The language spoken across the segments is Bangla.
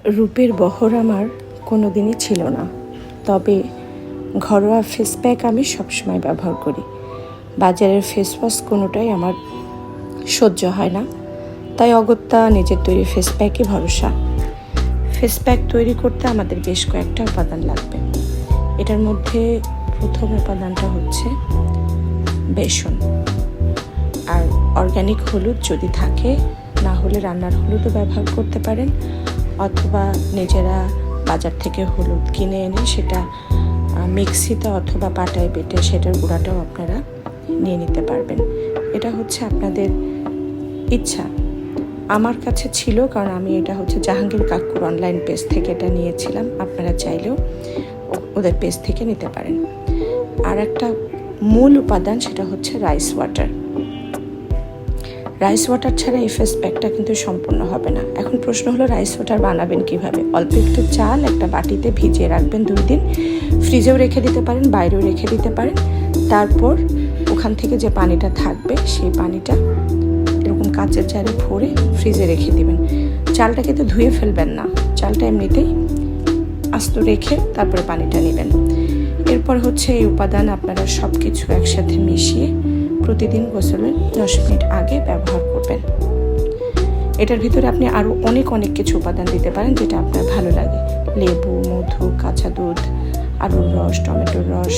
রূপের বহর আমার কোনো দিনই ছিল না, তবে ঘরোয়া ফেস প্যাক আমি সবসময় ব্যবহার করি। বাজারের ফেস ওয়াশ কোনোটাই আমার সহ্য হয় না, তাই অগত্যা নিজের তৈরি ফেস প্যাকই ভরসা। ফেস প্যাক তৈরি করতে আমাদের বেশ কয়েকটা উপাদান লাগবে। এটার মধ্যে প্রথম উপাদানটা হচ্ছে বেসন আর অর্গ্যানিক হলুদ যদি থাকে, না হলে রান্নার হলুদও ব্যবহার করতে পারেন, অথবা নিজেরা বাজার থেকে হলুদ কিনে এনে সেটা মিক্সিতে অথবা পাটায় বেটে সেটার গুঁড়াটাও আপনারা নিয়ে নিতে পারবেন। এটা হচ্ছে আপনাদের ইচ্ছা। আমার কাছে ছিল, কারণ আমি এটা হচ্ছে জাহাঙ্গীর কাকুর অনলাইন পেজ থেকে এটা নিয়েছিলাম। আপনারা চাইলেও ওদের পেজ থেকে নিতে পারেন। আর একটা মূল উপাদান, সেটা হচ্ছে রাইস ওয়াটার। রাইস ওয়াটার ছাড়া এই ফেস প্যাকটা কিন্তু সম্পূর্ণ হবে না। এখন প্রশ্ন হলো, রাইস ওয়াটার বানাবেন কিভাবে? অল্প একটু চাল একটা বাটিতে ভিজিয়ে রাখবেন 2 দিন, ফ্রিজেও রেখে দিতে পারেন, বাইরেও রেখে দিতে পারেন। তারপর ওখান থেকে যে পানিটা থাকবে সেই পানিটা এরকম কাচের জারে ভরে ফ্রিজে রেখে দিবেন। চালটা কিন্তু ধুয়ে ফেলবেন না, চালটা এমনিতেই আস্ত রেখে তারপরে পানিটা নেবেন। এরপর হচ্ছে এই উপাদান আপনারা সব কিছু একসাথে মিশিয়ে প্রতিদিন গোসলের 10 মিনিট আগে ব্যবহার করবেন। এটার ভিতরে আপনি আরও অনেক কিছু উপাদান দিতে পারেন, যেটা আপনার ভালো লাগে। লেবু, মধু, কাঁচা দুধ, আলুর রস, টমেটোর রস,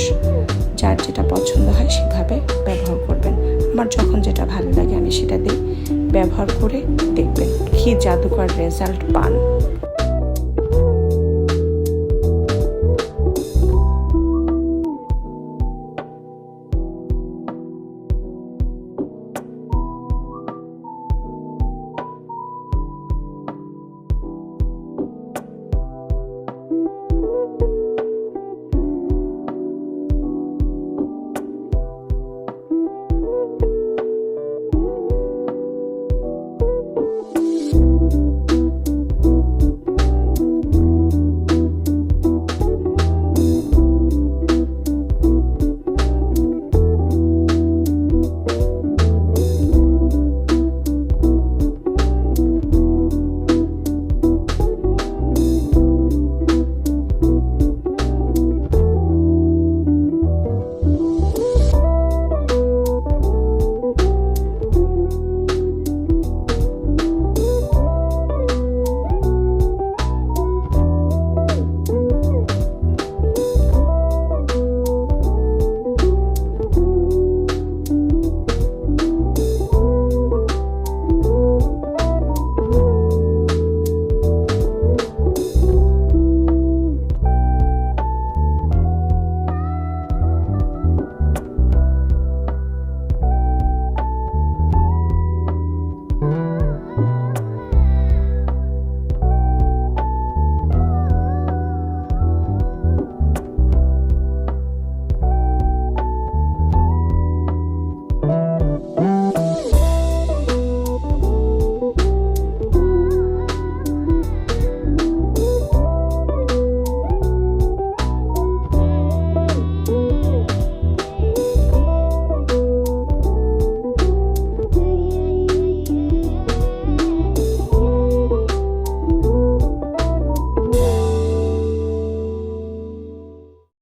যার যেটা পছন্দ হয় সেভাবে ব্যবহার করবেন। আমার যখন যেটা ভালো লাগে আমি সেটা দিই। ব্যবহার করে দেখবেন কি জাদুকর রেজাল্ট পান।